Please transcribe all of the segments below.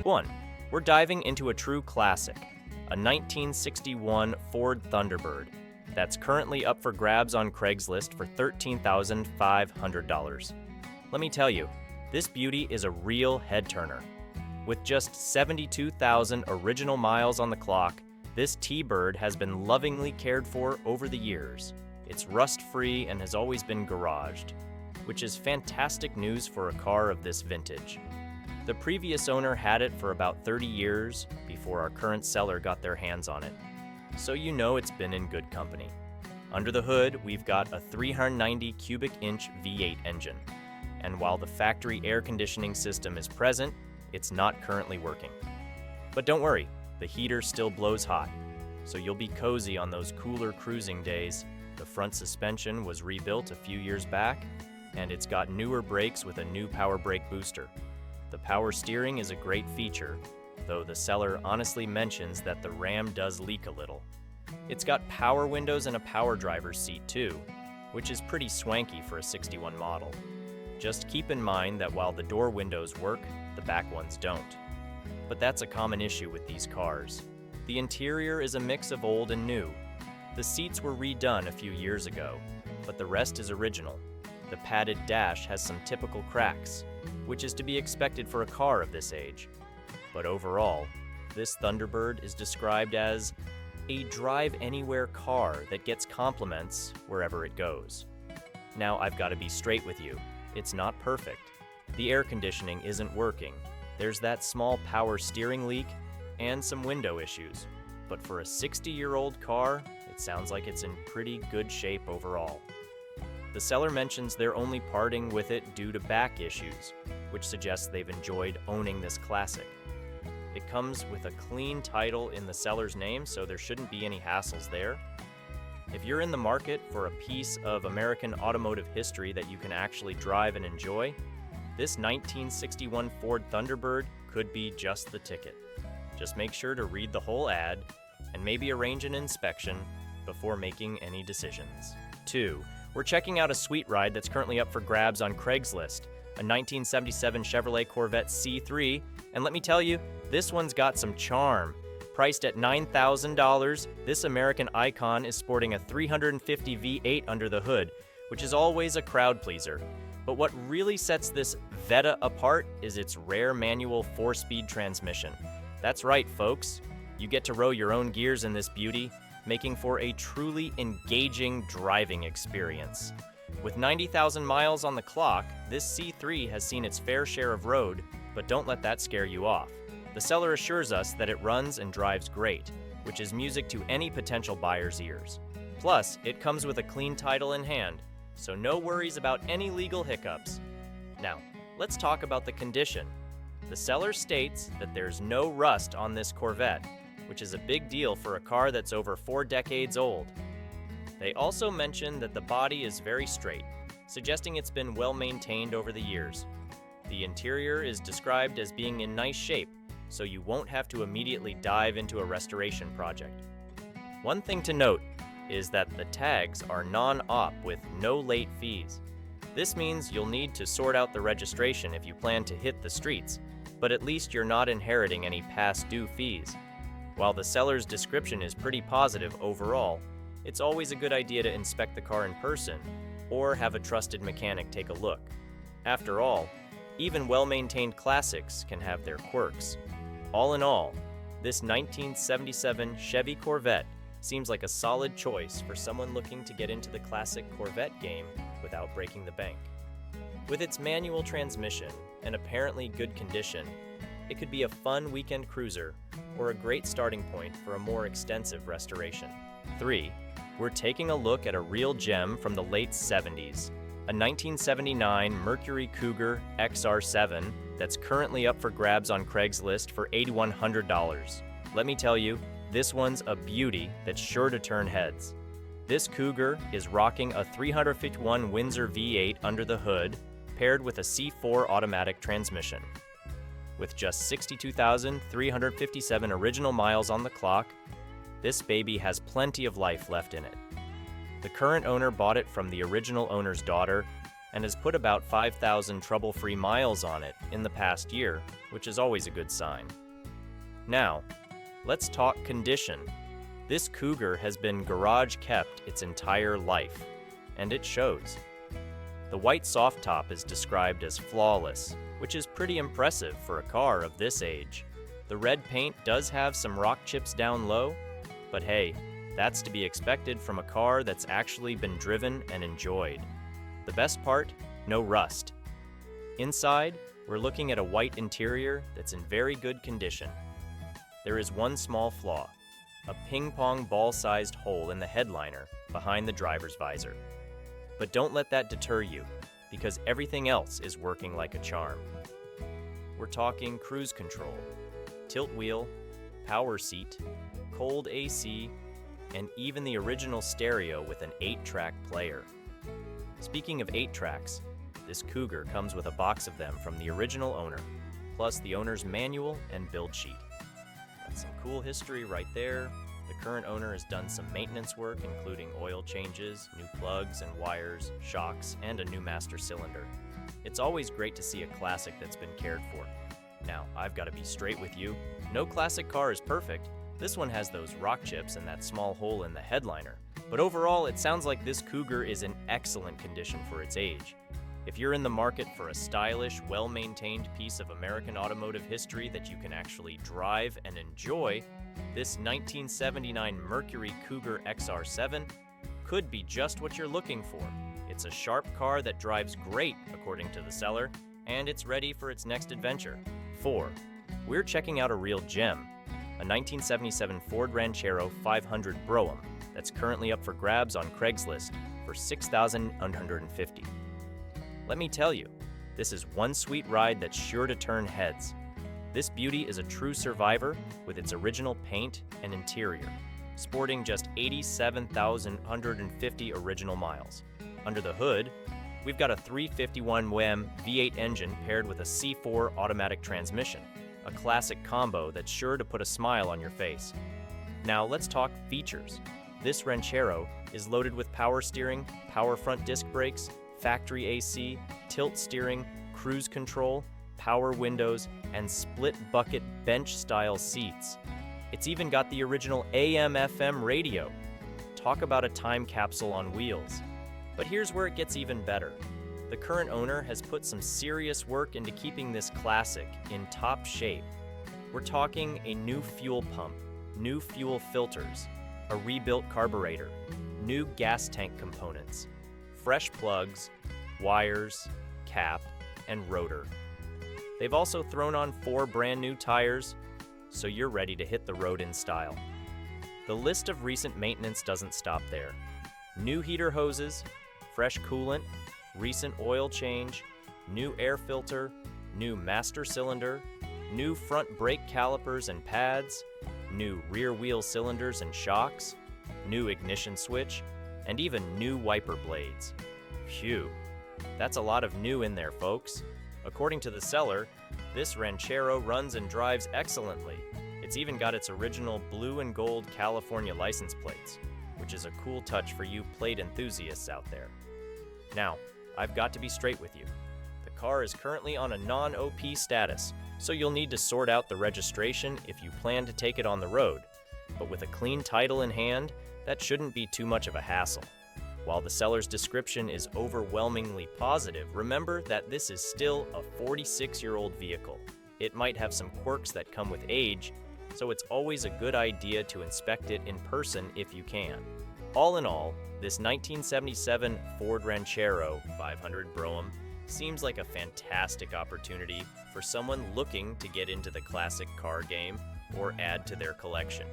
1. We're diving into a true classic, a 1961 Ford Thunderbird that's currently up for grabs on Craigslist for $13,500. Let me tell you, this beauty is a real head-turner. With just 72,000 original miles on the clock, this T-Bird has been lovingly cared for over the years. It's rust-free and has always been garaged, which is fantastic news for a car of this vintage. The previous owner had it for about 30 years before our current seller got their hands on it, so you know it's been in good company. Under the hood, we've got a 390 cubic inch V8 engine, and while the factory air conditioning system is present, it's not currently working. But don't worry, the heater still blows hot, so you'll be cozy on those cooler cruising days. The front suspension was rebuilt a few years back, and it's got newer brakes with a new power brake booster. The power steering is a great feature, though the seller honestly mentions that the RAM does leak a little. It's got power windows and a power driver's seat too, which is pretty swanky for a 61 model. Just keep in mind that while the door windows work, the back ones don't. But that's a common issue with these cars. The interior is a mix of old and new. The seats were redone a few years ago, but the rest is original. The padded dash has some typical cracks, which is to be expected for a car of this age. But overall, this Thunderbird is described as a drive-anywhere car that gets compliments wherever it goes. Now, I've got to be straight with you. It's not perfect. The air conditioning isn't working. There's that small power steering leak and some window issues. But for a 60-year-old car, it sounds like it's in pretty good shape overall. The seller mentions they're only parting with it due to back issues, which suggests they've enjoyed owning this classic. It comes with a clean title in the seller's name, so there shouldn't be any hassles there. If you're in the market for a piece of American automotive history that you can actually drive and enjoy, this 1961 Ford Thunderbird could be just the ticket. Just make sure to read the whole ad and maybe arrange an inspection before making any decisions. 2. We're checking out a sweet ride that's currently up for grabs on Craigslist, a 1977 Chevrolet Corvette C3, and let me tell you, this one's got some charm. Priced at $9,000, this American icon is sporting a 350 V8 under the hood, which is always a crowd pleaser. But what really sets this Vetta apart is its rare manual 4-speed transmission. That's right, folks. You get to row your own gears in this beauty, making for a truly engaging driving experience. With 90,000 miles on the clock, this C3 has seen its fair share of road, but don't let that scare you off. The seller assures us that it runs and drives great, which is music to any potential buyer's ears. Plus, it comes with a clean title in hand, so no worries about any legal hiccups. Now, let's talk about the condition. The seller states that there's no rust on this Corvette, which is a big deal for a car that's over 4 decades old. They also mention that the body is very straight, suggesting it's been well maintained over the years. The interior is described as being in nice shape, so you won't have to immediately dive into a restoration project. One thing to note is that the tags are non-op with no late fees. This means you'll need to sort out the registration if you plan to hit the streets, but at least you're not inheriting any past due fees. While the seller's description is pretty positive overall, it's always a good idea to inspect the car in person or have a trusted mechanic take a look. After all, even well-maintained classics can have their quirks. All in all, this 1977 Chevy Corvette seems like a solid choice for someone looking to get into the classic Corvette game without breaking the bank. With its manual transmission and apparently good condition, it could be a fun weekend cruiser or a great starting point for a more extensive restoration. 3. We're taking a look at a real gem from the late 70s, a 1979 Mercury Cougar XR7 that's currently up for grabs on Craigslist for $8,100. Let me tell you, this one's a beauty that's sure to turn heads. This Cougar is rocking a 351 Windsor V8 under the hood, paired with a C4 automatic transmission. With just 62,357 original miles on the clock, this baby has plenty of life left in it. The current owner bought it from the original owner's daughter, and has put about 5,000 trouble-free miles on it in the past year, which is always a good sign. Now, let's talk condition. This Cougar has been garage kept its entire life, and it shows. The white soft top is described as flawless, which is pretty impressive for a car of this age. The red paint does have some rock chips down low, but hey, that's to be expected from a car that's actually been driven and enjoyed. The best part, no rust. Inside, we're looking at a white interior that's in very good condition. There is one small flaw, a ping-pong ball-sized hole in the headliner behind the driver's visor. But don't let that deter you, because everything else is working like a charm. We're talking cruise control, tilt wheel, power seat, cold AC, and even the original stereo with an 8-track player. Speaking of 8 tracks, this Cougar comes with a box of them from the original owner, plus the owner's manual and build sheet. That's some cool history right there. The current owner has done some maintenance work, including oil changes, new plugs and wires, shocks, and a new master cylinder. It's always great to see a classic that's been cared for. Now, I've got to be straight with you. No classic car is perfect. This one has those rock chips and that small hole in the headliner. But overall, it sounds like this Cougar is in excellent condition for its age. If you're in the market for a stylish, well-maintained piece of American automotive history that you can actually drive and enjoy, this 1979 Mercury Cougar XR7 could be just what you're looking for. It's a sharp car that drives great, according to the seller, and it's ready for its next adventure. 4. We're checking out a real gem, a 1977 Ford Ranchero 500 Brougham that's currently up for grabs on Craigslist for $6,150. Let me tell you, this is one sweet ride that's sure to turn heads. This beauty is a true survivor with its original paint and interior, sporting just 87,150 original miles. Under the hood, we've got a 351 WEM V8 engine paired with a C4 automatic transmission, a classic combo that's sure to put a smile on your face. Now let's talk features. This Ranchero is loaded with power steering, power front disc brakes, factory AC, tilt steering, cruise control, power windows, and split bucket bench-style seats. It's even got the original AM/FM radio. Talk about a time capsule on wheels. But here's where it gets even better. The current owner has put some serious work into keeping this classic in top shape. We're talking a new fuel pump, new fuel filters, a rebuilt carburetor, new gas tank components, fresh plugs, wires, cap, and rotor. They've also thrown on 4 brand new tires, so you're ready to hit the road in style. The list of recent maintenance doesn't stop there. New heater hoses, fresh coolant, recent oil change, new air filter, new master cylinder, new front brake calipers and pads, new rear wheel cylinders and shocks, new ignition switch, and even new wiper blades. Phew, that's a lot of new in there, folks. According to the seller, this Ranchero runs and drives excellently. It's even got its original blue and gold California license plates, which is a cool touch for you plate enthusiasts out there. Now, I've got to be straight with you. The car is currently on a non-OP status, so you'll need to sort out the registration if you plan to take it on the road. But with a clean title in hand, that shouldn't be too much of a hassle. While the seller's description is overwhelmingly positive, remember that this is still a 46-year-old vehicle. It might have some quirks that come with age, so it's always a good idea to inspect it in person if you can. All in all, this 1977 Ford Ranchero 500 Brougham seems like a fantastic opportunity for someone looking to get into the classic car game or add to their collection.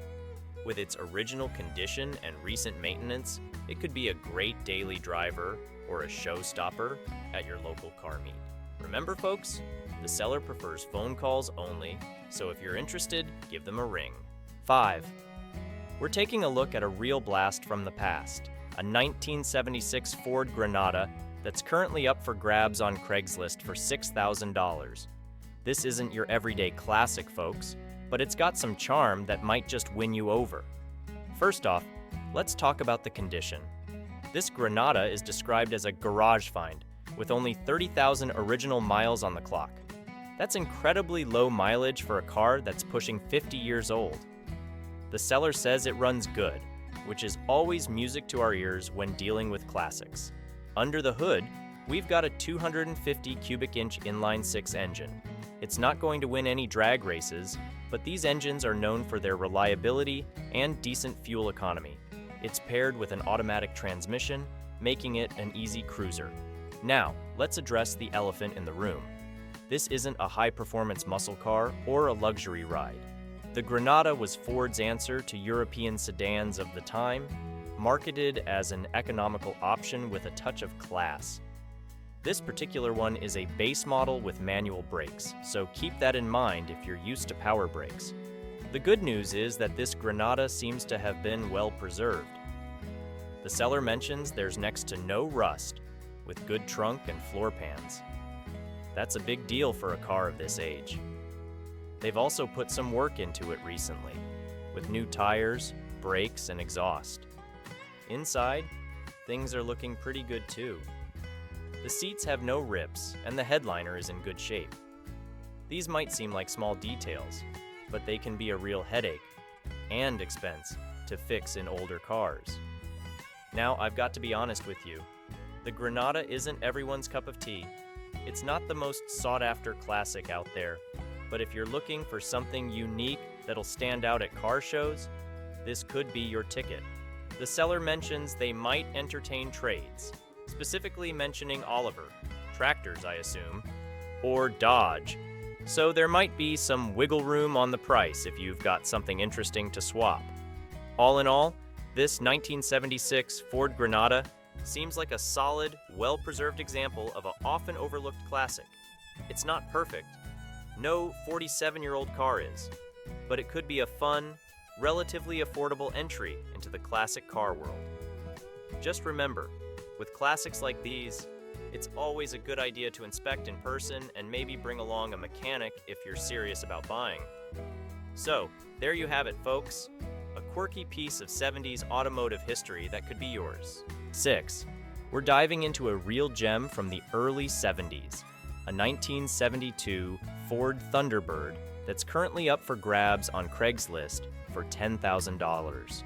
With its original condition and recent maintenance, it could be a great daily driver or a showstopper at your local car meet. Remember, folks, the seller prefers phone calls only, so if you're interested, give them a ring. 5. We're taking a look at a real blast from the past, a 1976 Ford Granada that's currently up for grabs on Craigslist for $6,000. This isn't your everyday classic, folks, but it's got some charm that might just win you over. First off, let's talk about the condition. This Granada is described as a garage find, with only 30,000 original miles on the clock. That's incredibly low mileage for a car that's pushing 50 years old. The seller says it runs good, which is always music to our ears when dealing with classics. Under the hood, we've got a 250 cubic inch inline-six engine. It's not going to win any drag races, but these engines are known for their reliability and decent fuel economy. It's paired with an automatic transmission, making it an easy cruiser. Now, let's address the elephant in the room. This isn't a high-performance muscle car or a luxury ride. The Granada was Ford's answer to European sedans of the time, marketed as an economical option with a touch of class. This particular one is a base model with manual brakes, so keep that in mind if you're used to power brakes. The good news is that this Granada seems to have been well preserved. The seller mentions there's next to no rust, with good trunk and floor pans. That's a big deal for a car of this age. They've also put some work into it recently, with new tires, brakes, and exhaust. Inside, things are looking pretty good too. The seats have no rips, and the headliner is in good shape. These might seem like small details, but they can be a real headache and expense to fix in older cars. Now, I've got to be honest with you. The Granada isn't everyone's cup of tea. It's not the most sought-after classic out there, but if you're looking for something unique that'll stand out at car shows, this could be your ticket. The seller mentions they might entertain trades, specifically mentioning Oliver, tractors I assume, or Dodge, so there might be some wiggle room on the price if you've got something interesting to swap. All in all, this 1976 Ford Granada seems like a solid, well-preserved example of an often overlooked classic. It's not perfect. No 47-year-old car is, but it could be a fun, relatively affordable entry into the classic car world. Just remember, with classics like these, it's always a good idea to inspect in person and maybe bring along a mechanic if you're serious about buying. So, there you have it, folks. A quirky piece of 70s automotive history that could be yours. 6. We're diving into a real gem from the early 70s, a 1972 Ford Thunderbird that's currently up for grabs on Craigslist for $10,000.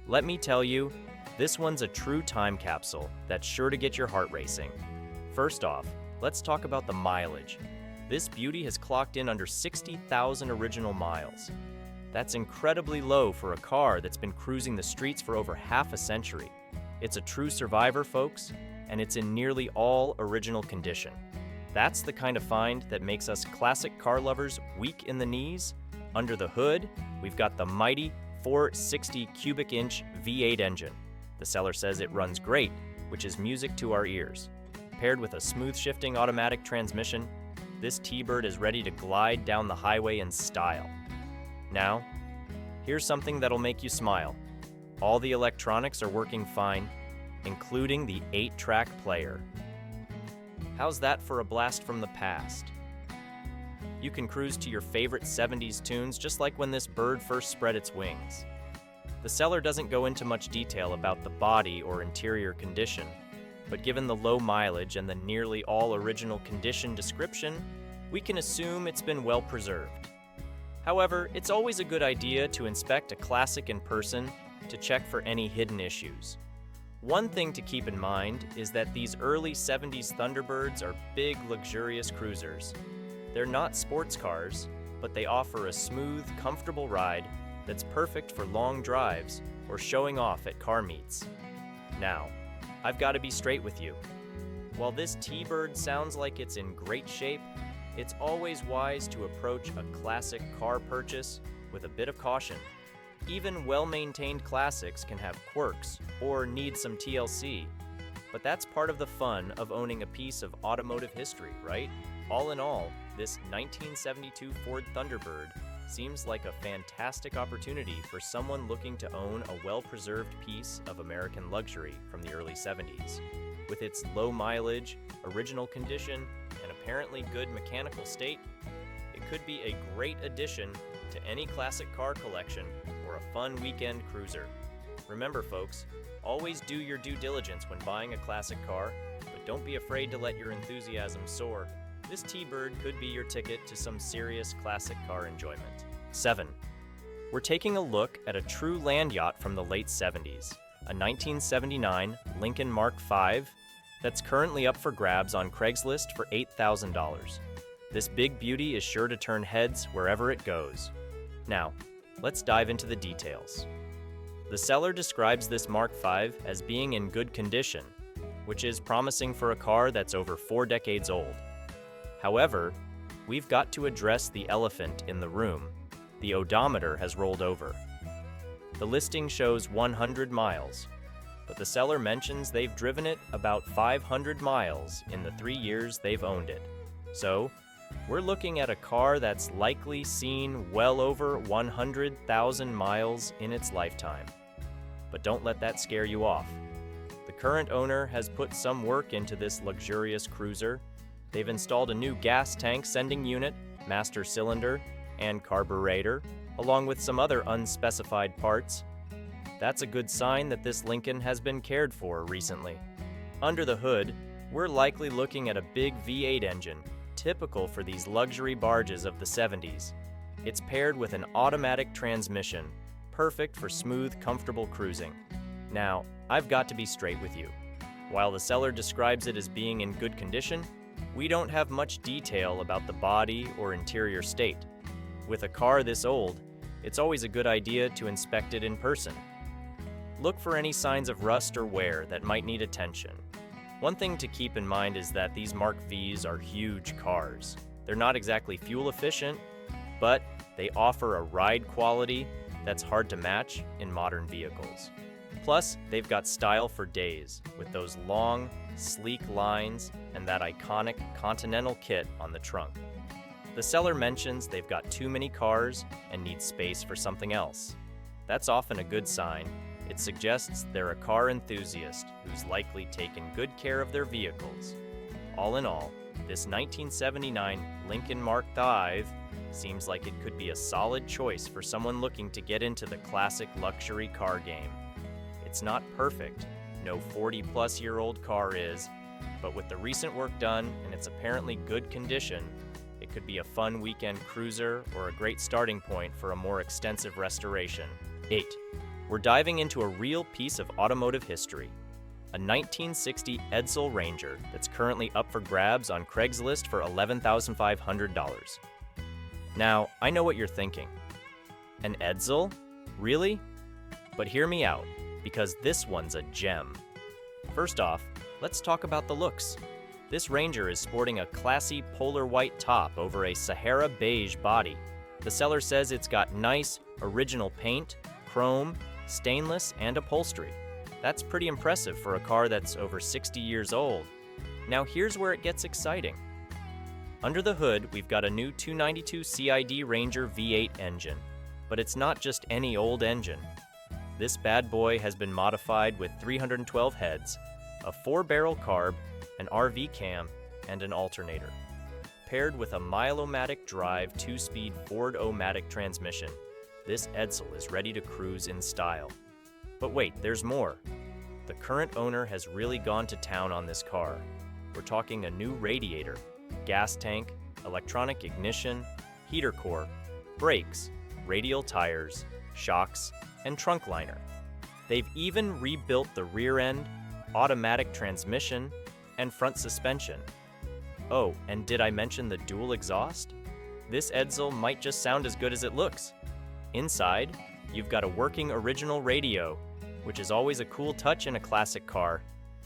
Let me tell you, this one's a true time capsule that's sure to get your heart racing. First off, let's talk about the mileage. This beauty has clocked in under 60,000 original miles. That's incredibly low for a car that's been cruising the streets for over half a century. It's a true survivor, folks, and it's in nearly all original condition. That's the kind of find that makes us classic car lovers weak in the knees. Under the hood, we've got the mighty 460 cubic inch V8 engine. The seller says it runs great, which is music to our ears. Paired with a smooth shifting automatic transmission, this T-Bird is ready to glide down the highway in style. Now, here's something that'll make you smile. All the electronics are working fine, including the 8-track player. How's that for a blast from the past? You can cruise to your favorite 70s tunes just like when this bird first spread its wings. The seller doesn't go into much detail about the body or interior condition, but given the low mileage and the nearly all original condition description, we can assume it's been well preserved. However, it's always a good idea to inspect a classic in person to check for any hidden issues. One thing to keep in mind is that these early 70s Thunderbirds are big, luxurious cruisers. They're not sports cars, but they offer a smooth, comfortable ride that's perfect for long drives or showing off at car meets. Now, I've got to be straight with you. While this T-Bird sounds like it's in great shape, it's always wise to approach a classic car purchase with a bit of caution. Even well-maintained classics can have quirks or need some TLC, but that's part of the fun of owning a piece of automotive history, right? All in all, this 1972 Ford Thunderbird seems like a fantastic opportunity for someone looking to own a well-preserved piece of American luxury from the early 70s. With its low mileage, original condition, and apparently good mechanical state, it could be a great addition to any classic car collection or a fun weekend cruiser. Remember, folks, always do your due diligence when buying a classic car, but don't be afraid to let your enthusiasm soar. This T-Bird could be your ticket to some serious classic car enjoyment. 7. We're taking a look at a true land yacht from the late 70s, a 1979 Lincoln Mark V that's currently up for grabs on Craigslist for $8,000. This big beauty is sure to turn heads wherever it goes. Now, let's dive into the details. The seller describes this Mark V as being in good condition, which is promising for a car that's over 4 decades old. However, we've got to address the elephant in the room. The odometer has rolled over. The listing shows 100 miles, but the seller mentions they've driven it about 500 miles in the 3 years they've owned it. So, we're looking at a car that's likely seen well over 100,000 miles in its lifetime. But don't let that scare you off. The current owner has put some work into this luxurious cruiser. They've installed a new gas tank sending unit, master cylinder, and carburetor, along with some other unspecified parts. That's a good sign that this Lincoln has been cared for recently. Under the hood, we're likely looking at a big V8 engine, typical for these luxury barges of the 70s. It's paired with an automatic transmission, perfect for smooth, comfortable cruising. Now, I've got to be straight with you. While the seller describes it as being in good condition, we don't have much detail about the body or interior state. With a car this old, it's always a good idea to inspect it in person. Look for any signs of rust or wear that might need attention. One thing to keep in mind is that these Mark Vs are huge cars. They're not exactly fuel efficient, but they offer a ride quality that's hard to match in modern vehicles. Plus, they've got style for days, with those long, sleek lines and that iconic Continental kit on the trunk. The seller mentions they've got too many cars and need space for something else. That's often a good sign. It suggests they're a car enthusiast who's likely taken good care of their vehicles. All in all, this 1979 Lincoln Mark V seems like it could be a solid choice for someone looking to get into the classic luxury car game. It's not perfect, no 40-plus-year-old car is, but with the recent work done and its apparently good condition, it could be a fun weekend cruiser or a great starting point for a more extensive restoration. 8. We're diving into a real piece of automotive history, a 1960 Edsel Ranger that's currently up for grabs on Craigslist for $11,500. Now, I know what you're thinking. An Edsel? Really? But hear me out, because this one's a gem. First off, let's talk about the looks. This Ranger is sporting a classy polar white top over a Sahara beige body. The seller says it's got nice, original paint, chrome, stainless, and upholstery. That's pretty impressive for a car that's over 60 years old. Now here's where it gets exciting. Under the hood, we've got a new 292 CID Ranger V8 engine, but it's not just any old engine. This bad boy has been modified with 312 heads, a 4-barrel carb, an RV cam, and an alternator. Paired with a Mile-O-Matic drive 2-speed Ford-O-Matic transmission, this Edsel is ready to cruise in style. But wait, there's more. The current owner has really gone to town on this car. We're talking a new radiator, gas tank, electronic ignition, heater core, brakes, radial tires, shocks, and trunk liner. They've even rebuilt the rear end, automatic transmission, and front suspension. Oh, and did I mention the dual exhaust? This Edsel might just sound as good as it looks. Inside, you've got a working original radio, which is always a cool touch in a classic car.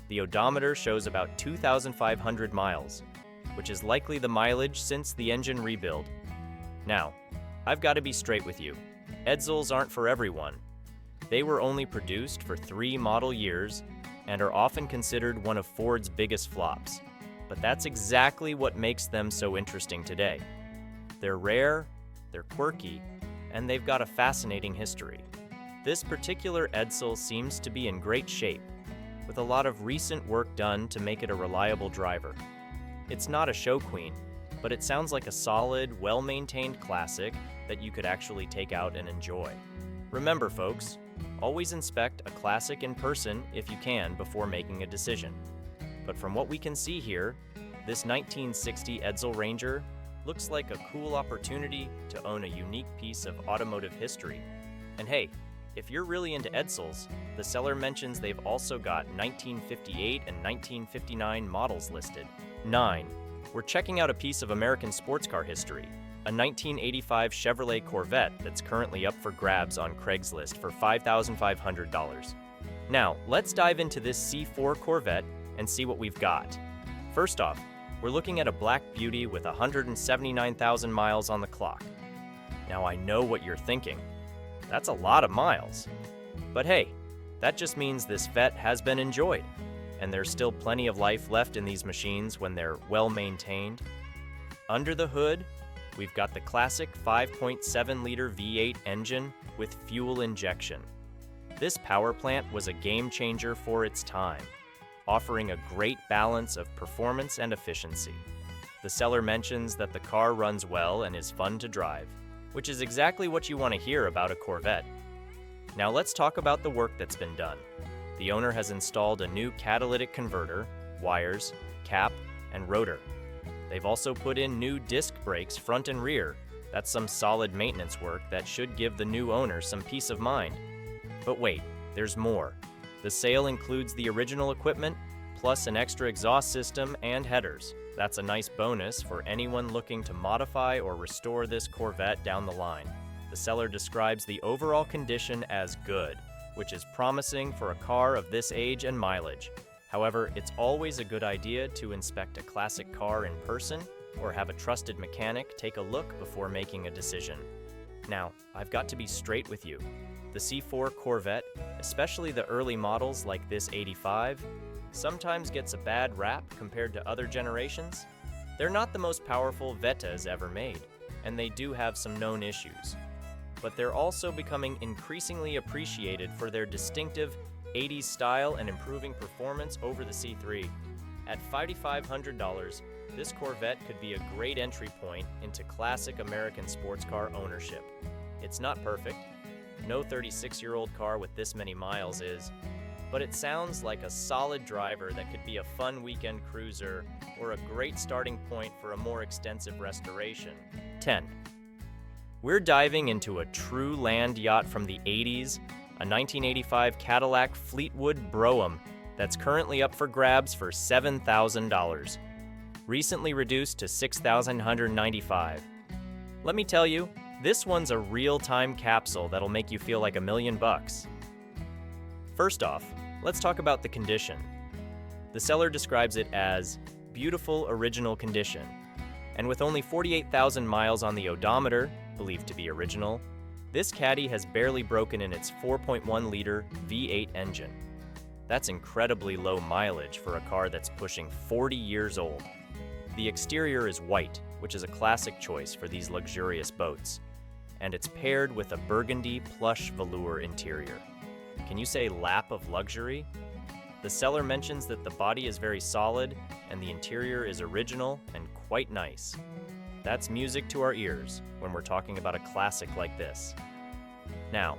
The odometer shows about 2,500 miles, which is likely the mileage since the engine rebuild. Now, I've got to be straight with you. Edsels aren't for everyone. They were only produced for 3 model years and are often considered one of Ford's biggest flops. But that's exactly what makes them so interesting today. They're rare, they're quirky, and they've got a fascinating history. This particular Edsel seems to be in great shape, with a lot of recent work done to make it a reliable driver. It's not a show queen, but it sounds like a solid, well-maintained classic that you could actually take out and enjoy. Remember, folks, always inspect a classic in person if you can before making a decision. But from what we can see here, this 1960 Edsel Ranger looks like a cool opportunity to own a unique piece of automotive history. And hey, if you're really into Edsels, the seller mentions they've also got 1958 and 1959 models listed. 9. We're checking out a piece of American sports car history, a 1985 Chevrolet Corvette that's currently up for grabs on Craigslist for $5,500. Now, let's dive into this C4 Corvette and see what we've got. First off, we're looking at a black beauty with 179,000 miles on the clock. Now I know what you're thinking. That's a lot of miles. But hey, that just means this Vette has been enjoyed, and there's still plenty of life left in these machines when they're well maintained. Under the hood, we've got the classic 5.7-liter V8 engine with fuel injection. This power plant was a game changer for its time, offering a great balance of performance and efficiency. The seller mentions that the car runs well and is fun to drive, which is exactly what you want to hear about a Corvette. Now let's talk about the work that's been done. The owner has installed a new catalytic converter, wires, cap, and rotor. They've also put in new disc brakes front and rear. That's some solid maintenance work that should give the new owner some peace of mind. But wait, there's more. The sale includes the original equipment, plus an extra exhaust system and headers. That's a nice bonus for anyone looking to modify or restore this Corvette down the line. The seller describes the overall condition as good, which is promising for a car of this age and mileage. However, it's always a good idea to inspect a classic car in person or have a trusted mechanic take a look before making a decision. Now, I've got to be straight with you. The C4 Corvette, especially the early models like this 85, sometimes gets a bad rap compared to other generations. They're not the most powerful Vettas ever made, and they do have some known issues. But they're also becoming increasingly appreciated for their distinctive 80s style and improving performance over the C3. At $5,500, this Corvette could be a great entry point into classic American sports car ownership. It's not perfect. No 36-year-old car with this many miles is, but it sounds like a solid driver that could be a fun weekend cruiser or a great starting point for a more extensive restoration. 10. We're diving into a true land yacht from the 80s, a 1985 Cadillac Fleetwood Brougham that's currently up for grabs for $7,000, recently reduced to $6,195. Let me tell you, this one's a real-time capsule that'll make you feel like $1 million. First off, let's talk about the condition. The seller describes it as beautiful original condition, and with only 48,000 miles on the odometer, believed to be original, this Caddy has barely broken in its 4.1-liter V8 engine. That's incredibly low mileage for a car that's pushing 40 years old. The exterior is white, which is a classic choice for these luxurious boats, and it's paired with a burgundy plush velour interior. Can you say lap of luxury? The seller mentions that the body is very solid and the interior is original and quite nice. That's music to our ears when we're talking about a classic like this. Now,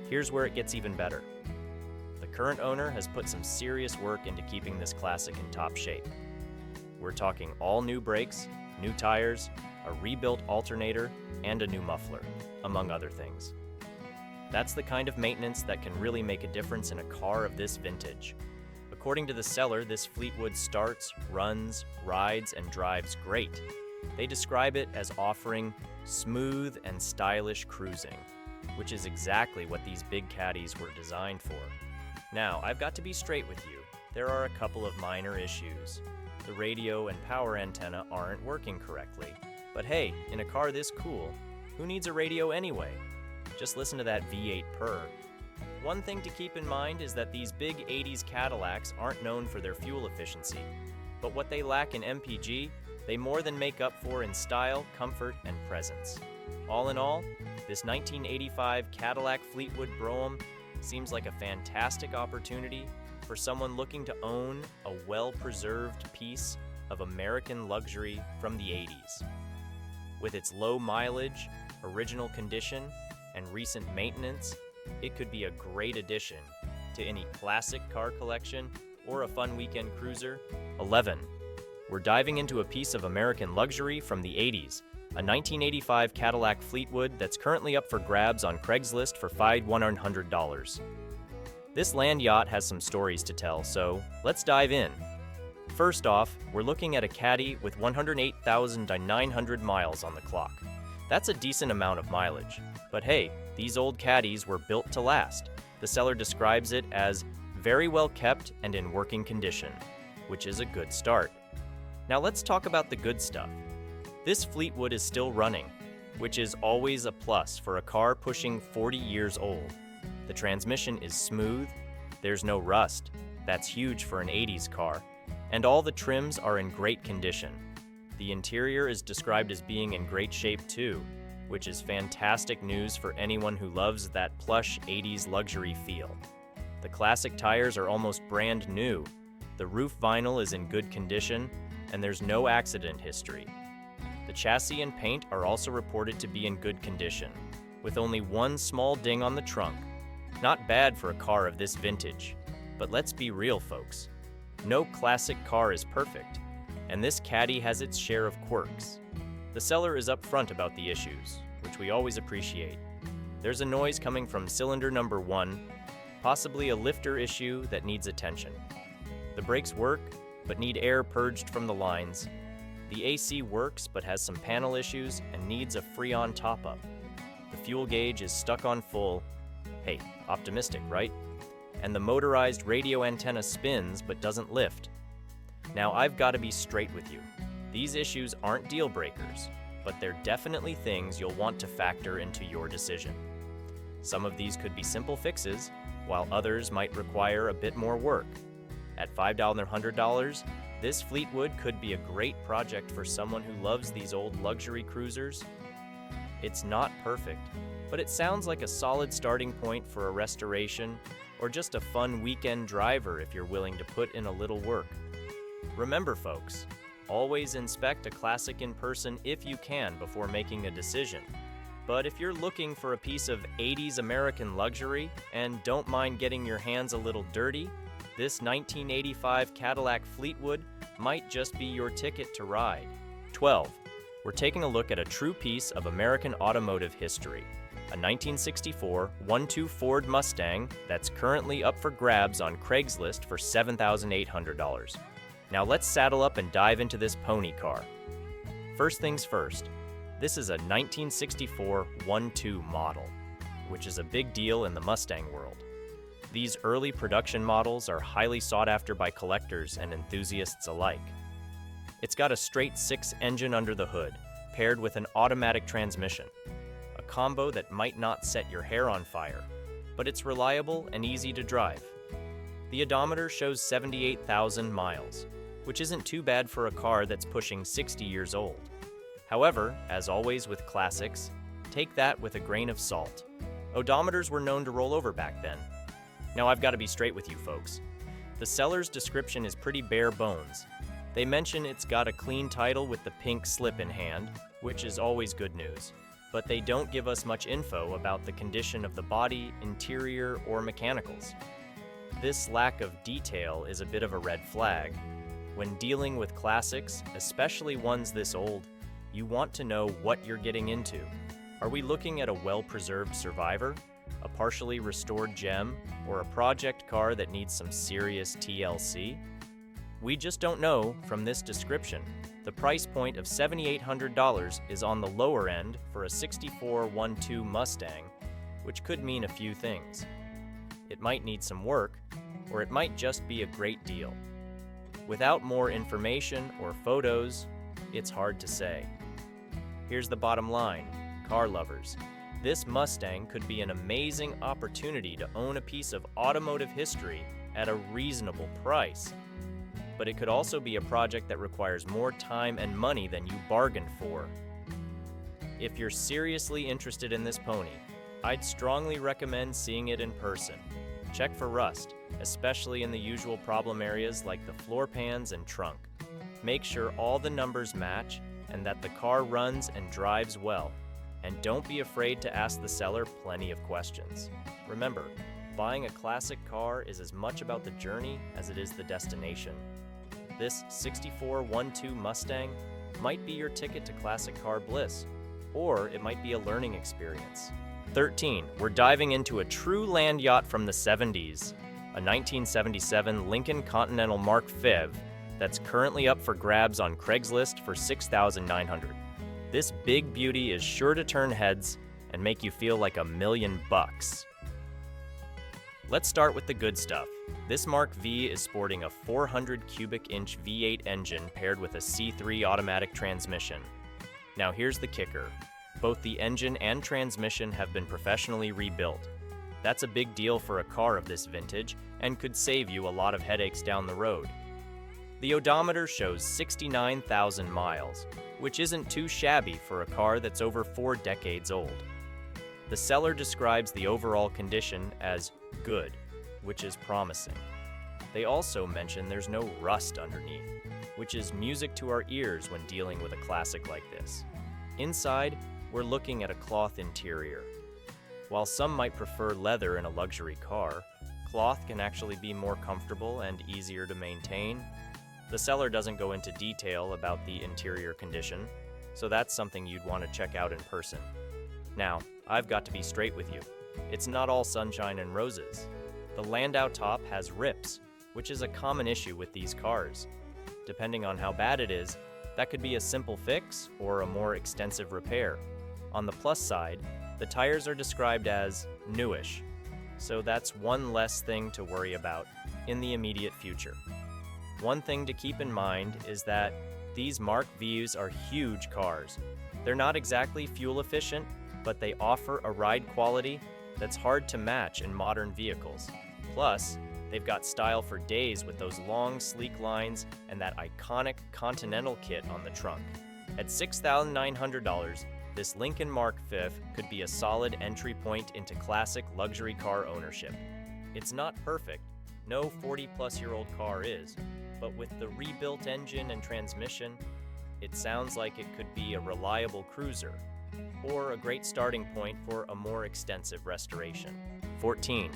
here's where it gets even better. The current owner has put some serious work into keeping this classic in top shape. We're talking all new brakes, new tires, a rebuilt alternator, and a new muffler, among other things. That's the kind of maintenance that can really make a difference in a car of this vintage. According to the seller, this Fleetwood starts, runs, rides, and drives great. They describe it as offering smooth and stylish cruising, which is exactly what these big caddies were designed for. Now, I've got to be straight with you. There are a couple of minor issues. The radio and power antenna aren't working correctly. But hey, in a car this cool, who needs a radio anyway? Just listen to that V8 purr. One thing to keep in mind is that these big 80s Cadillacs aren't known for their fuel efficiency, but what they lack in MPG, they more than make up for in style, comfort, and presence. All in all, this 1985 Cadillac Fleetwood Brougham seems like a fantastic opportunity for someone looking to own a well-preserved piece of American luxury from the 80s. With its low mileage, original condition, and recent maintenance, it could be a great addition to any classic car collection or a fun weekend cruiser? 11. We're diving into a piece of American luxury from the 80s, a 1985 Cadillac Fleetwood that's currently up for grabs on Craigslist for $100. This land yacht has some stories to tell, so let's dive in. First off, we're looking at a Caddy with 108,900 miles on the clock. That's a decent amount of mileage. But hey, these old Caddies were built to last. The seller describes it as very well kept and in working condition, which is a good start. Now let's talk about the good stuff. This Fleetwood is still running, which is always a plus for a car pushing 40 years old. The transmission is smooth, there's no rust. That's huge for an 80s car. And all the trims are in great condition. The interior is described as being in great shape too, which is fantastic news for anyone who loves that plush 80s luxury feel. The classic tires are almost brand new. The roof vinyl is in good condition, and there's no accident history. The chassis and paint are also reported to be in good condition, with only one small ding on the trunk. Not bad for a car of this vintage. But let's be real, folks. No classic car is perfect, and this Caddy has its share of quirks. The seller is upfront about the issues, which we always appreciate. There's a noise coming from cylinder number 1, possibly a lifter issue that needs attention. The brakes work, but need air purged from the lines. The AC works, but has some panel issues and needs a Freon top-up. The fuel gauge is stuck on full. Hey, optimistic, right? And the motorized radio antenna spins but doesn't lift. Now I've got to be straight with you. These issues aren't deal breakers, but they're definitely things you'll want to factor into your decision. Some of these could be simple fixes, while others might require a bit more work. At $100, this Fleetwood could be a great project for someone who loves these old luxury cruisers. It's not perfect, but it sounds like a solid starting point for a restoration or just a fun weekend driver if you're willing to put in a little work. Remember, folks, always inspect a classic in person if you can before making a decision. But if you're looking for a piece of 80s American luxury and don't mind getting your hands a little dirty, this 1985 Cadillac Fleetwood might just be your ticket to ride. 12. We're taking a look at a true piece of American automotive history. A 1964 1.2 Ford Mustang that's currently up for grabs on Craigslist for $7,800. Now let's saddle up and dive into this pony car. First things first, this is a 1964 1.2 model, which is a big deal in the Mustang world. These early production models are highly sought after by collectors and enthusiasts alike. It's got a straight 6 engine under the hood, paired with an automatic transmission. A combo that might not set your hair on fire, but it's reliable and easy to drive. The odometer shows 78,000 miles, which isn't too bad for a car that's pushing 60 years old. However, as always with classics, take that with a grain of salt. Odometers were known to roll over back then. Now I've got to be straight with you folks. The seller's description is pretty bare bones. They mention it's got a clean title with the pink slip in hand, which is always good news. But they don't give us much info about the condition of the body, interior, or mechanicals. This lack of detail is a bit of a red flag. When dealing with classics, especially ones this old, you want to know what you're getting into. Are we looking at a well-preserved survivor, a partially restored gem, or a project car that needs some serious TLC? We just don't know from this description. The price point of $7,800 is on the lower end for a 64 1.2 Mustang, which could mean a few things. It might need some work, or it might just be a great deal. Without more information or photos, it's hard to say. Here's the bottom line, car lovers. This Mustang could be an amazing opportunity to own a piece of automotive history at a reasonable price. But it could also be a project that requires more time and money than you bargained for. If you're seriously interested in this pony, I'd strongly recommend seeing it in person. Check for rust, especially in the usual problem areas like the floor pans and trunk. Make sure all the numbers match and that the car runs and drives well. And don't be afraid to ask the seller plenty of questions. Remember, Buying a classic car is as much about the journey as it is the destination. This 64 1.2 Mustang might be your ticket to classic car bliss, or it might be a learning experience. 13. We're diving into a true land yacht from the 70s, a 1977 Lincoln Continental Mark V that's currently up for grabs on Craigslist for $6,900. This big beauty is sure to turn heads and make you feel like $1 million. Let's start with the good stuff. This Mark V is sporting a 400 cubic inch V8 engine paired with a C3 automatic transmission. Now here's the kicker. Both the engine and transmission have been professionally rebuilt. That's a big deal for a car of this vintage and could save you a lot of headaches down the road. The odometer shows 69,000 miles, which isn't too shabby for a car that's over 4 decades old. The seller describes the overall condition as good, which is promising. They also mention there's no rust underneath, which is music to our ears when dealing with a classic like this. Inside, we're looking at a cloth interior. While some might prefer leather in a luxury car, cloth can actually be more comfortable and easier to maintain. The seller doesn't go into detail about the interior condition, so that's something you'd want to check out in person. Now, I've got to be straight with you. It's not all sunshine and roses. The Landau top has rips, which is a common issue with these cars. Depending on how bad it is, that could be a simple fix or a more extensive repair. On the plus side, the tires are described as newish, so that's one less thing to worry about in the immediate future. One thing to keep in mind is that these Mark Vs are huge cars. They're not exactly fuel efficient, but they offer a ride quality that's hard to match in modern vehicles. Plus, they've got style for days with those long, sleek lines and that iconic Continental kit on the trunk. At $6,900, this Lincoln Mark V could be a solid entry point into classic luxury car ownership. It's not perfect, no 40-plus-year-old car is, but with the rebuilt engine and transmission, it sounds like it could be a reliable cruiser, or a great starting point for a more extensive restoration. 14.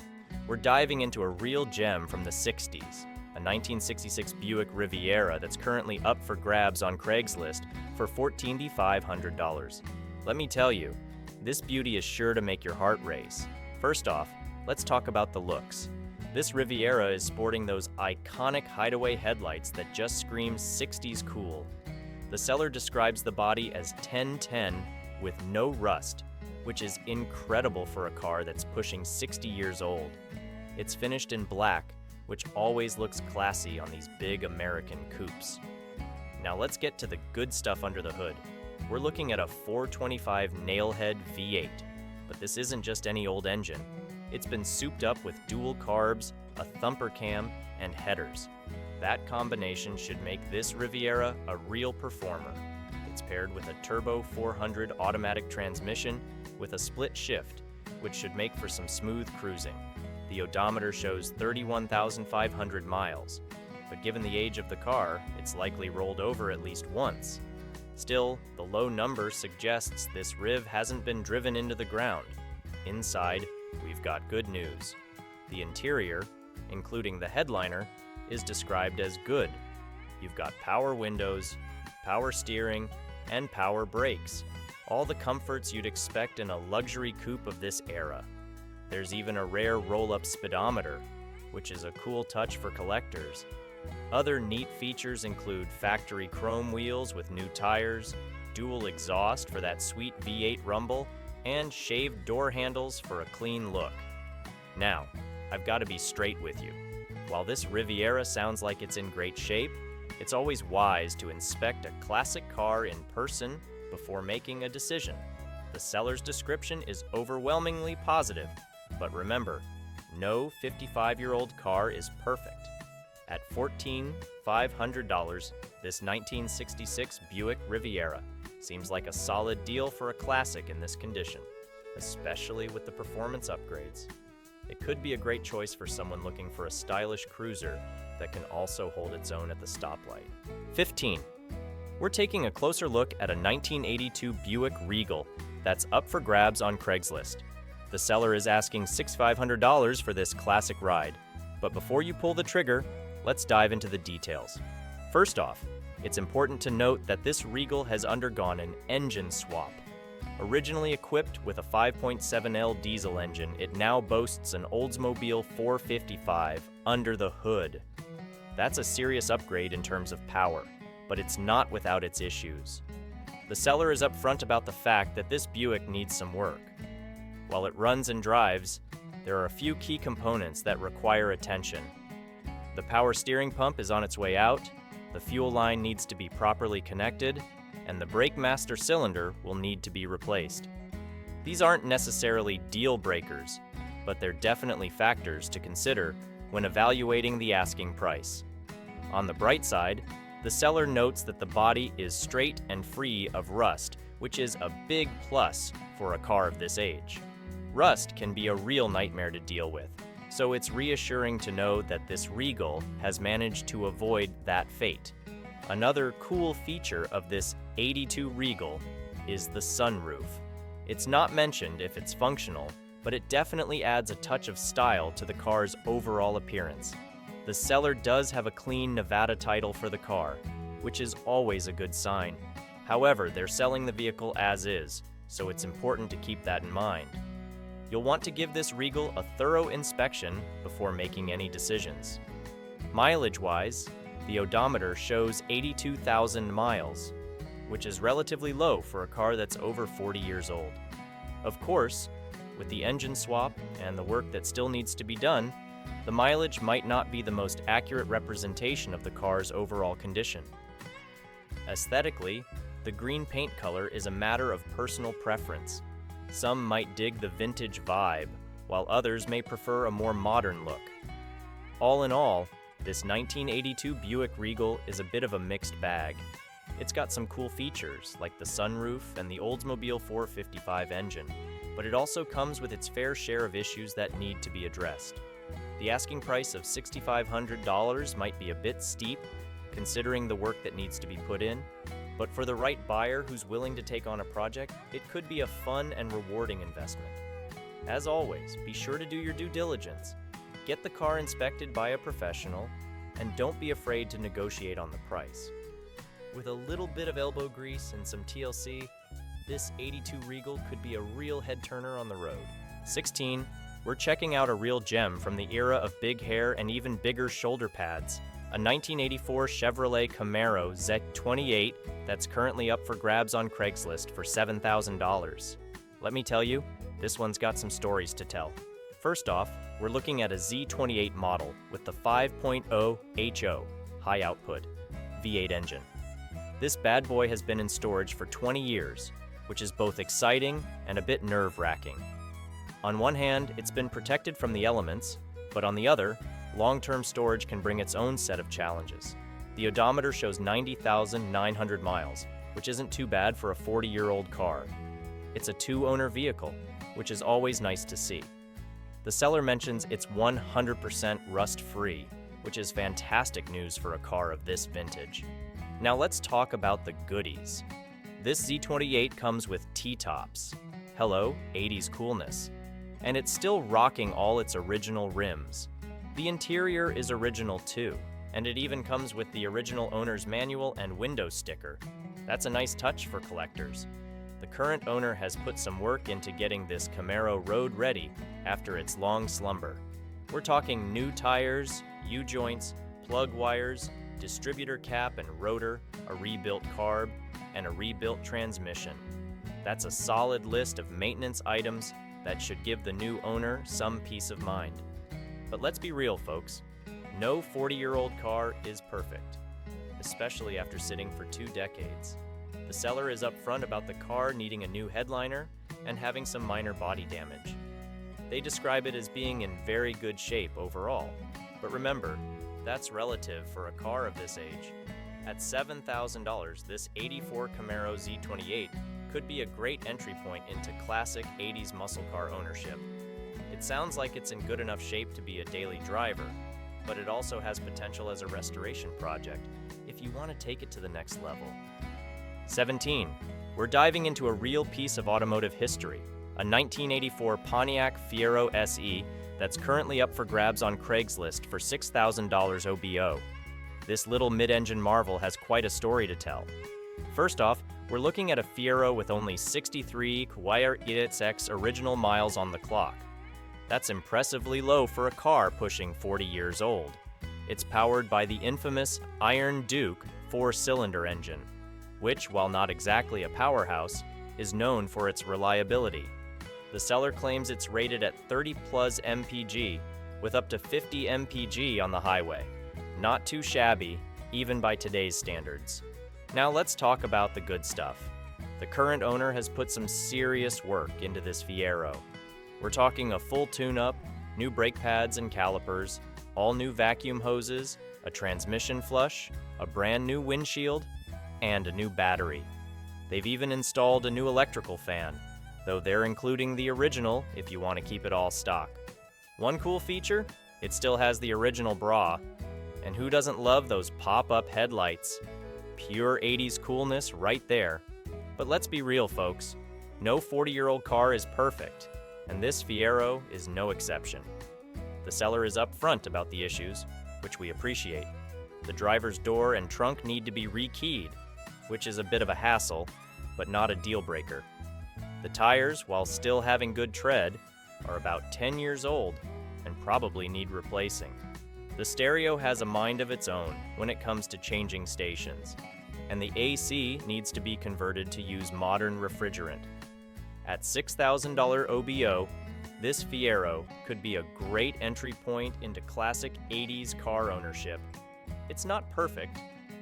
We're diving into a real gem from the 60s, a 1966 Buick Riviera that's currently up for grabs on Craigslist for $14,500. Let me tell you, this beauty is sure to make your heart race. First off, let's talk about the looks. This Riviera is sporting those iconic hideaway headlights that just scream 60s cool. The seller describes the body as 1010 with no rust, which is incredible for a car that's pushing 60 years old. It's finished in black, which always looks classy on these big American coupes. Now let's get to the good stuff under the hood. We're looking at a 425 nailhead V8, but this isn't just any old engine. It's been souped up with dual carbs, a thumper cam, and headers. That combination should make this Riviera a real performer. It's paired with a turbo 400 automatic transmission with a split shift, which should make for some smooth cruising. The odometer shows 31,500 miles, but given the age of the car, it's likely rolled over at least once. Still, the low number suggests this Riv hasn't been driven into the ground. Inside, we've got good news. The interior, including the headliner, is described as good. You've got power windows, power steering, and power brakes, all the comforts you'd expect in a luxury coupe of this era. There's even a rare roll-up speedometer, which is a cool touch for collectors. Other neat features include factory chrome wheels with new tires, dual exhaust for that sweet V8 rumble, and shaved door handles for a clean look. Now, I've got to be straight with you. While this Riviera sounds like it's in great shape, it's always wise to inspect a classic car in person before making a decision. The seller's description is overwhelmingly positive, but remember, no 55-year-old car is perfect. At $14,500, this 1966 Buick Riviera seems like a solid deal for a classic in this condition, especially with the performance upgrades. It could be a great choice for someone looking for a stylish cruiser that can also hold its own at the stoplight. 15. We're taking a closer look at a 1982 Buick Regal that's up for grabs on Craigslist. The seller is asking $6,500 for this classic ride. But before you pull the trigger, let's dive into the details. First off, it's important to note that this Regal has undergone an engine swap. Originally equipped with a 5.7L diesel engine, it now boasts an Oldsmobile 455 under the hood. That's a serious upgrade in terms of power, but it's not without its issues. The seller is upfront about the fact that this Buick needs some work. While it runs and drives, there are a few key components that require attention. The power steering pump is on its way out, the fuel line needs to be properly connected, and the brake master cylinder will need to be replaced. These aren't necessarily deal breakers, but they're definitely factors to consider when evaluating the asking price. On the bright side, the seller notes that the body is straight and free of rust, which is a big plus for a car of this age. Rust can be a real nightmare to deal with, so it's reassuring to know that this Regal has managed to avoid that fate. Another cool feature of this 82 Regal is the sunroof. It's not mentioned if it's functional, but it definitely adds a touch of style to the car's overall appearance. The seller does have a clean Nevada title for the car, which is always a good sign. However, they're selling the vehicle as is, so it's important to keep that in mind. You'll want to give this Regal a thorough inspection before making any decisions. Mileage-wise, the odometer shows 82,000 miles, which is relatively low for a car that's over 40 years old. Of course, with the engine swap and the work that still needs to be done, the mileage might not be the most accurate representation of the car's overall condition. Aesthetically, the green paint color is a matter of personal preference. Some might dig the vintage vibe, while others may prefer a more modern look. All in all, this 1982 Buick Regal is a bit of a mixed bag. It's got some cool features, like the sunroof and the Oldsmobile 455 engine, but it also comes with its fair share of issues that need to be addressed. The asking price of $6,500 might be a bit steep, considering the work that needs to be put in, but for the right buyer who's willing to take on a project, it could be a fun and rewarding investment. As always, be sure to do your due diligence. Get the car inspected by a professional, and don't be afraid to negotiate on the price. With a little bit of elbow grease and some TLC, this 82 Regal could be a real head-turner on the road. 16, we're checking out a real gem from the era of big hair and even bigger shoulder pads, a 1984 Chevrolet Camaro Z28 that's currently up for grabs on Craigslist for $7,000. Let me tell you, this one's got some stories to tell. First off, we're looking at a Z28 model with the 5.0 HO, high output, V8 engine. This bad boy has been in storage for 20 years, which is both exciting and a bit nerve-wracking. On one hand, it's been protected from the elements, but on the other, long-term storage can bring its own set of challenges. The odometer shows 90,900 miles, which isn't too bad for a 40-year-old car. It's a two-owner vehicle, which is always nice to see. The seller mentions it's 100% rust-free, which is fantastic news for a car of this vintage. Now let's talk about the goodies. This Z28 comes with T-tops. Hello, 80s coolness. And it's still rocking all its original rims. The interior is original too, and it even comes with the original owner's manual and window sticker. That's a nice touch for collectors. The current owner has put some work into getting this Camaro road ready after its long slumber. We're talking new tires, U-joints, plug wires, distributor cap and rotor, a rebuilt carb, and a rebuilt transmission. That's a solid list of maintenance items that should give the new owner some peace of mind. But let's be real, folks. No 40-year-old car is perfect, especially after sitting for 2 decades. The seller is upfront about the car needing a new headliner and having some minor body damage. They describe it as being in very good shape overall, but remember, that's relative for a car of this age. At $7,000, this 84 Camaro Z28 could be a great entry point into classic 80s muscle car ownership. It sounds like it's in good enough shape to be a daily driver, but it also has potential as a restoration project if you want to take it to the next level. 17. We're diving into a real piece of automotive history, a 1984 Pontiac Fiero SE that's currently up for grabs on Craigslist for $6,000 OBO. This little mid-engine marvel has quite a story to tell. First off, we're looking at a Fiero with only 63 X original miles on the clock. That's impressively low for a car pushing 40 years old. It's powered by the infamous Iron Duke 4-cylinder engine, which, while not exactly a powerhouse, is known for its reliability. The seller claims it's rated at 30 plus mpg, with up to 50 mpg on the highway. Not too shabby, even by today's standards. Now let's talk about the good stuff. The current owner has put some serious work into this Fiero. We're talking a full tune-up, new brake pads and calipers, all new vacuum hoses, a transmission flush, a brand new windshield, and a new battery. They've even installed a new electrical fan, though they're including the original if you want to keep it all stock. One cool feature? It still has the original bra. And who doesn't love those pop-up headlights? Pure 80s coolness right there. But let's be real, folks. No 40-year-old car is perfect, and this Fiero is no exception. The seller is upfront about the issues, which we appreciate. The driver's door and trunk need to be rekeyed, which is a bit of a hassle, but not a deal breaker. The tires, while still having good tread, are about 10 years old and probably need replacing. The stereo has a mind of its own when it comes to changing stations, and the AC needs to be converted to use modern refrigerant. At $6,000 OBO, this Fiero could be a great entry point into classic 80s car ownership. It's not perfect,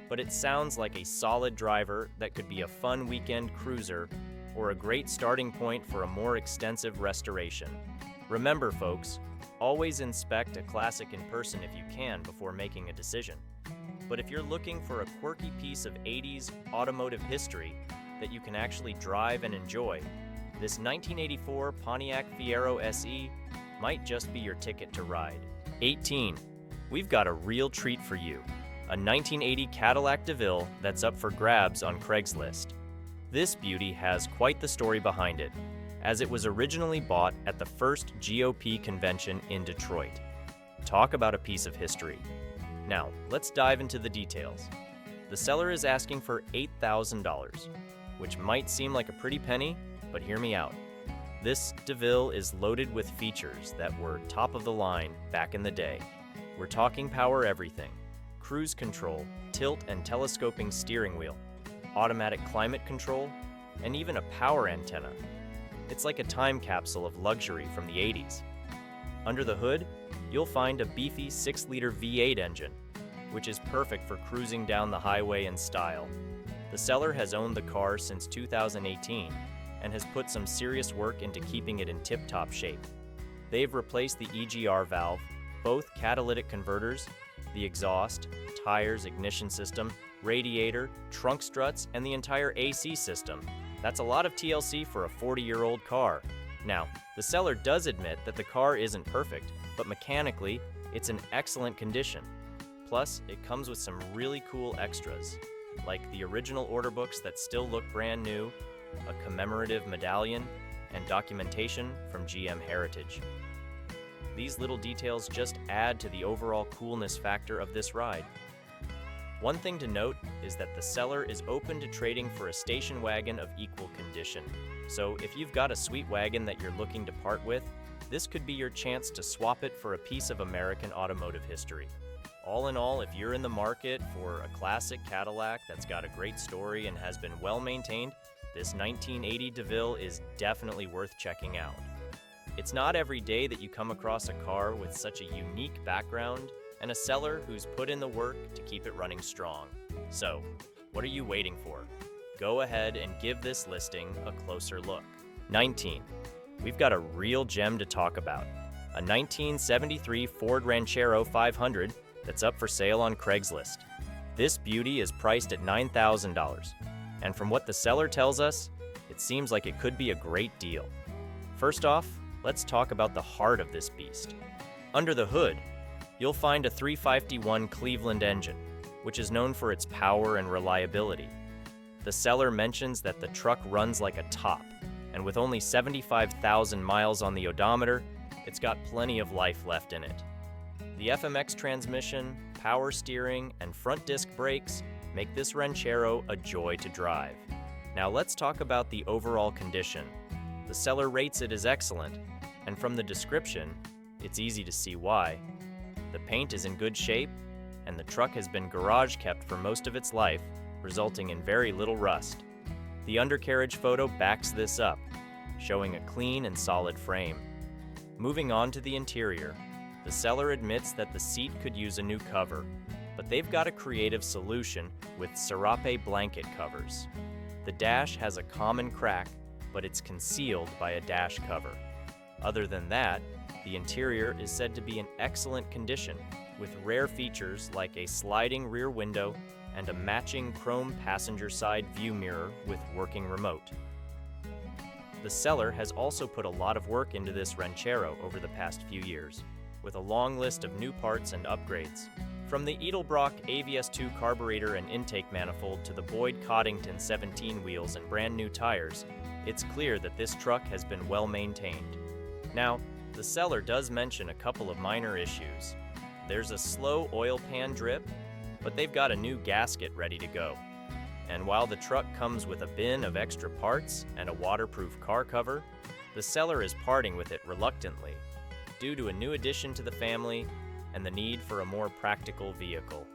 but it sounds like a solid driver that could be a fun weekend cruiser or a great starting point for a more extensive restoration. Remember, folks, always inspect a classic in person if you can before making a decision. But if you're looking for a quirky piece of 80s automotive history that you can actually drive and enjoy, this 1984 Pontiac Fiero SE might just be your ticket to ride. 18. We've got a real treat for you. A 1980 Cadillac DeVille that's up for grabs on Craigslist. This beauty has quite the story behind it, as it was originally bought at the first GOP convention in Detroit. Talk about a piece of history. Now, let's dive into the details. The seller is asking for $8,000, which might seem like a pretty penny, but hear me out. This DeVille is loaded with features that were top of the line back in the day. We're talking power everything, cruise control, tilt and telescoping steering wheel, automatic climate control, and even a power antenna. It's like a time capsule of luxury from the 80s. Under the hood, you'll find a beefy 6-liter V8 engine, which is perfect for cruising down the highway in style. The seller has owned the car since 2018 and has put some serious work into keeping it in tip-top shape. They've replaced the EGR valve, both catalytic converters, the exhaust, tires, ignition system, radiator, trunk struts, and the entire AC system. That's a lot of TLC for a 40-year-old car. Now, the seller does admit that the car isn't perfect, but mechanically, it's in excellent condition. Plus, it comes with some really cool extras, like the original order books that still look brand new, a commemorative medallion, and documentation from GM Heritage. These little details just add to the overall coolness factor of this ride. One thing to note is that the seller is open to trading for a station wagon of equal condition. So if you've got a sweet wagon that you're looking to part with, this could be your chance to swap it for a piece of American automotive history. All in all, if you're in the market for a classic Cadillac that's got a great story and has been well maintained, this 1980 DeVille is definitely worth checking out. It's not every day that you come across a car with such a unique background and a seller who's put in the work to keep it running strong. So, what are you waiting for? Go ahead and give this listing a closer look. 19. We've got a real gem to talk about. A 1973 Ford Ranchero 500 that's up for sale on Craigslist. This beauty is priced at $9,000, and from what the seller tells us, it seems like it could be a great deal. First off, let's talk about the heart of this beast. Under the hood, you'll find a 351 Cleveland engine, which is known for its power and reliability. The seller mentions that the truck runs like a top, and with only 75,000 miles on the odometer, it's got plenty of life left in it. The FMX transmission, power steering, and front disc brakes make this Ranchero a joy to drive. Now let's talk about the overall condition. The seller rates it as excellent, and from the description, it's easy to see why. The paint is in good shape, and the truck has been garage kept for most of its life, resulting in very little rust. The undercarriage photo backs this up, showing a clean and solid frame. Moving on to the interior, the seller admits that the seat could use a new cover, but they've got a creative solution with serape blanket covers. The dash has a common crack, but it's concealed by a dash cover. Other than that, the interior is said to be in excellent condition, with rare features like a sliding rear window and a matching chrome passenger side view mirror with working remote. The seller has also put a lot of work into this Ranchero over the past few years, with a long list of new parts and upgrades. From the Edelbrock AVS2 carburetor and intake manifold to the Boyd Coddington 17 wheels and brand new tires, it's clear that this truck has been well maintained. Now, the seller does mention a couple of minor issues. There's a slow oil pan drip, but they've got a new gasket ready to go. And while the truck comes with a bin of extra parts and a waterproof car cover, the seller is parting with it reluctantly, due to a new addition to the family and the need for a more practical vehicle.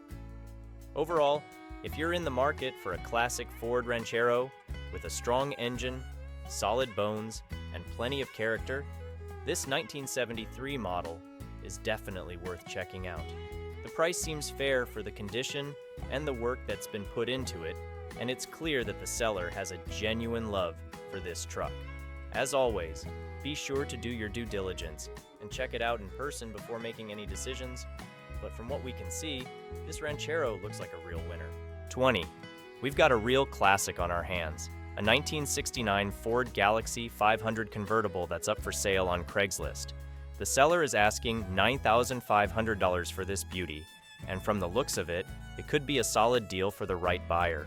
Overall, if you're in the market for a classic Ford Ranchero with a strong engine, solid bones, and plenty of character, this 1973 model is definitely worth checking out. The price seems fair for the condition and the work that's been put into it, and it's clear that the seller has a genuine love for this truck. As always, be sure to do your due diligence and check it out in person before making any decisions, but from what we can see, this Ranchero looks like a real winner. 20. We've got a real classic on our hands, a 1969 Ford Galaxie 500 convertible that's up for sale on Craigslist. The seller is asking $9,500 for this beauty, and from the looks of it, it could be a solid deal for the right buyer.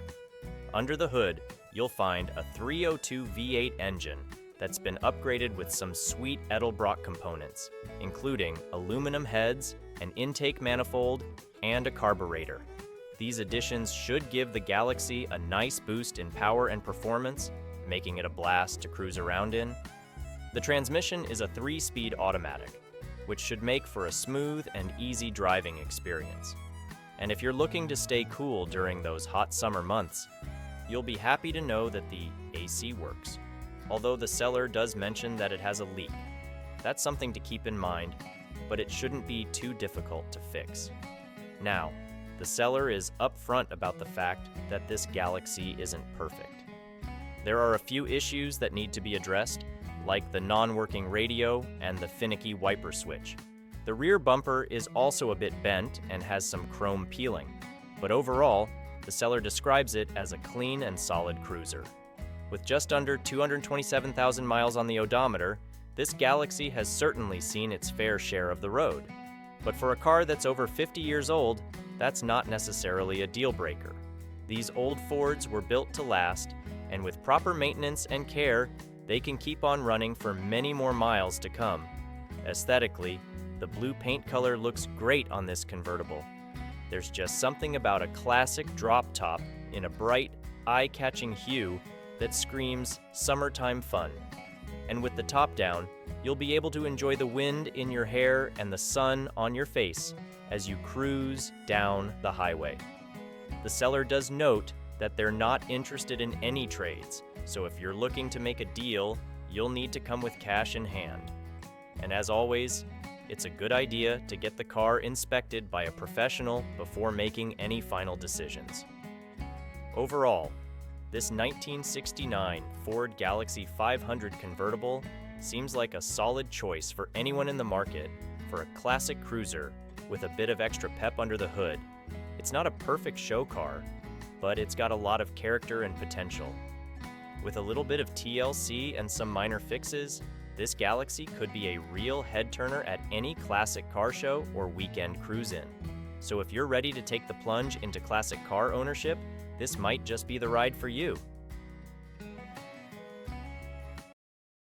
Under the hood, you'll find a 302 V8 engine that's been upgraded with some sweet Edelbrock components, including aluminum heads, an intake manifold, and a carburetor. These additions should give the Galaxie a nice boost in power and performance, making it a blast to cruise around in. The transmission is a 3-speed automatic, which should make for a smooth and easy driving experience. And if you're looking to stay cool during those hot summer months, you'll be happy to know that the AC works, although the seller does mention that it has a leak. That's something to keep in mind, but it shouldn't be too difficult to fix. Now, the seller is upfront about the fact that this Galaxie isn't perfect. There are a few issues that need to be addressed, like the non-working radio and the finicky wiper switch. The rear bumper is also a bit bent and has some chrome peeling, but overall, the seller describes it as a clean and solid cruiser. With just under 227,000 miles on the odometer, this Galaxie has certainly seen its fair share of the road. But for a car that's over 50 years old, that's not necessarily a deal breaker. These old Fords were built to last, and with proper maintenance and care, they can keep on running for many more miles to come. Aesthetically, the blue paint color looks great on this convertible. There's just something about a classic drop top in a bright, eye-catching hue that screams summertime fun. And with the top down, you'll be able to enjoy the wind in your hair and the sun on your face as you cruise down the highway. The seller does note that they're not interested in any trades, so if you're looking to make a deal, you'll need to come with cash in hand. And as always, it's a good idea to get the car inspected by a professional before making any final decisions. Overall, this 1969 Ford Galaxie 500 convertible seems like a solid choice for anyone in the market for a classic cruiser with a bit of extra pep under the hood. It's not a perfect show car, but it's got a lot of character and potential. With a little bit of TLC and some minor fixes, this Galaxie could be a real head-turner at any classic car show or weekend cruise-in. So if you're ready to take the plunge into classic car ownership, this might just be the ride for you.